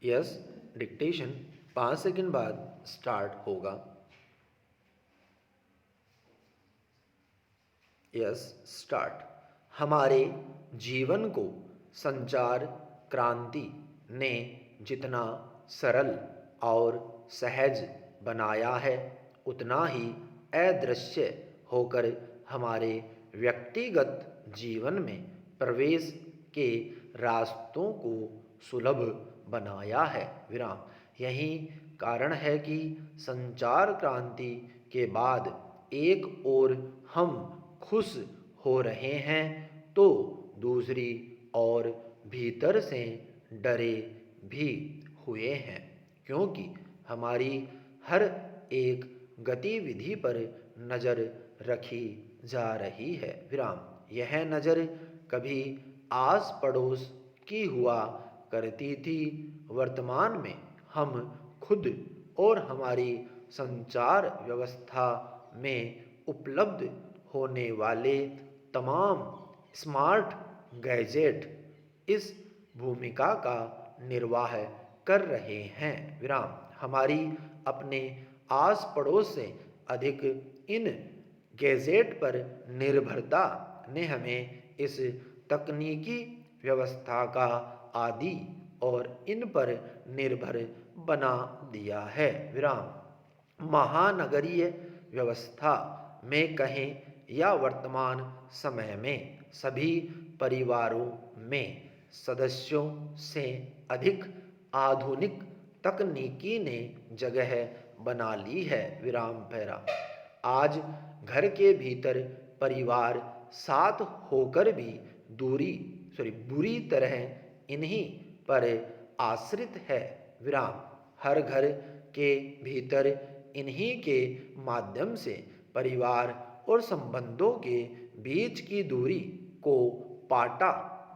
Yes, dictation 5 second बाद start होगा। Yes, start. हमारे जीवन को संचार क्रांति ने जितना सरल और सहज बनाया है, उतना ही अदृश्य होकर हमारे व्यक्तिगत जीवन में प्रवेश के रास्तों को सुलभ बनाया है। विराम। यही कारण है कि संचार क्रांति के बाद एक ओर हम खुश हो रहे हैं तो दूसरी ओर भीतर से डरे भी हुए हैं, क्योंकि हमारी हर एक गतिविधि पर नज़र रखी जा रही है। विराम। यह नज़र कभी आस पड़ोस की हुआ करती थी, वर्तमान में हम खुद और हमारी संचार व्यवस्था में उपलब्ध होने वाले तमाम स्मार्ट गैजेट इस भूमिका का निर्वाह कर रहे हैं। विराम। हमारी अपने आस पड़ोस से अधिक इन गैजेट पर निर्भरता ने हमें इस तकनीकी व्यवस्था का आदी और इन पर निर्भर बना दिया है। विराम। महानगरीय व्यवस्था में कहें या वर्तमान समय में सभी परिवारों में सदस्यों से अधिक आधुनिक तकनीकी ने जगह बना ली है। विराम पैरा। आज घर के भीतर परिवार साथ होकर भी बुरी तरह इन्हीं पर आश्रित है। विराम। हर घर के भीतर इन्हीं के माध्यम से परिवार और संबंधों के बीच की दूरी को पाटा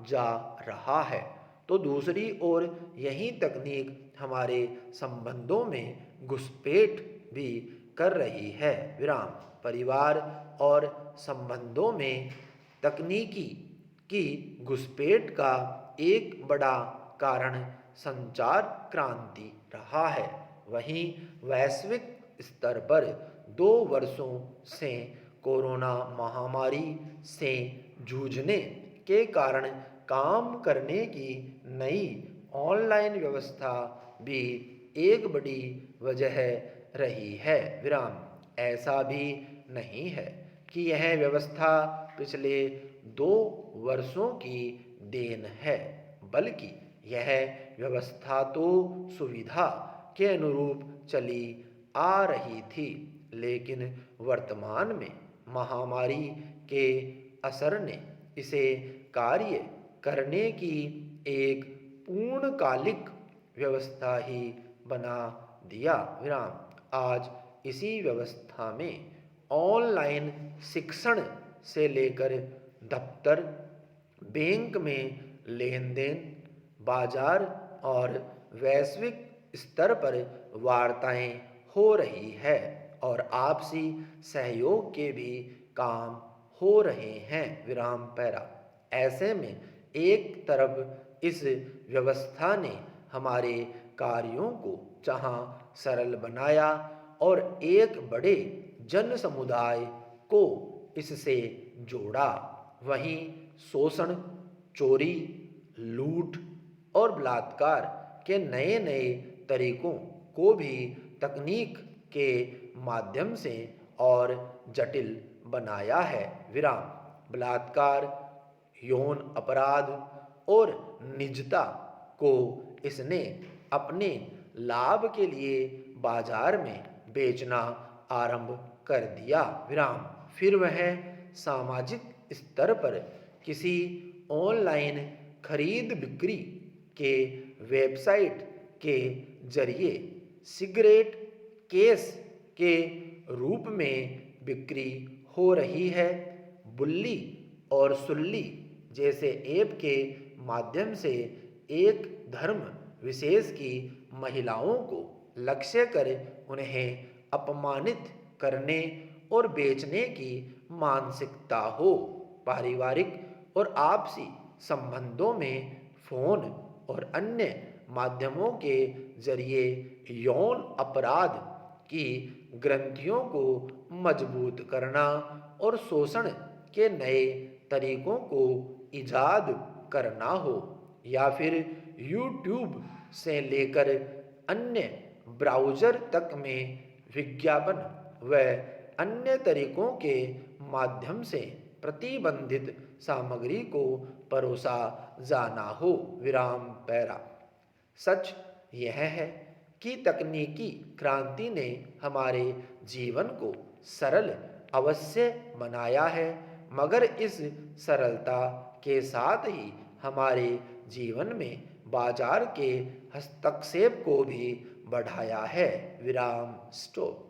जा रहा है, तो दूसरी ओर यही तकनीक हमारे संबंधों में घुसपैठ भी कर रही है। विराम। परिवार और संबंधों में तकनीकी की घुसपैठ का एक बड़ा कारण संचार क्रांति रहा है। वहीं वैश्विक स्तर पर 2 वर्षों से कोरोना महामारी से जूझने के कारण काम करने की नई ऑनलाइन व्यवस्था भी एक बड़ी वजह रही है। विराम। ऐसा भी नहीं है कि यह व्यवस्था पिछले 2 वर्षों की देन है, बल्कि यह व्यवस्था तो सुविधा के अनुरूप चली आ रही थी, लेकिन वर्तमान में महामारी के असर ने इसे कार्य करने की एक पूर्णकालिक व्यवस्था ही बना दिया। विराम। आज इसी व्यवस्था में ऑनलाइन शिक्षण से लेकर दफ्तर, बैंक में लेन देन, बाजार और वैश्विक स्तर पर वार्ताएं हो रही है और आपसी सहयोग के भी काम हो रहे हैं। विराम पैरा। ऐसे में एक तरफ इस व्यवस्था ने हमारे कार्यों को जहां सरल बनाया और एक बड़े जन समुदाय को इससे जोड़ा, वहीं शोषण, चोरी, लूट और बलात्कार के नए नए तरीकों को भी तकनीक के माध्यम से और जटिल बनाया है। विराम। बलात्कार, यौन अपराध और निजता को इसने अपने लाभ के लिए बाजार में बेचना आरंभ कर दिया। विराम। फिर वह सामाजिक स्तर पर किसी ऑनलाइन खरीद बिक्री के वेबसाइट के जरिए सिगरेट केस के रूप में बिक्री हो रही है। बुल्ली और सुल्ली जैसे ऐप के माध्यम से एक धर्म विशेष की महिलाओं को लक्ष्य कर उन्हें अपमानित करने और बेचने की मानसिकता हो। पारिवारिक और आपसी संबंधों में फोन और अन्य माध्यमों के जरिए यौन अपराध की ग्रंथियों को मजबूत करना और शोषण के नए तरीकों को इजाद करना हो, या फिर यूट्यूब से लेकर अन्य ब्राउज़र तक में विज्ञापन व अन्य तरीकों के माध्यम से प्रतिबंधित सामग्री को परोसा जाना हो। विराम पैरा। सच यह है कि तकनीकी क्रांति ने हमारे जीवन को सरल अवश्य बनाया है, मगर इस सरलता के साथ ही हमारे जीवन में बाजार के हस्तक्षेप को भी बढ़ाया है। विराम स्टॉप।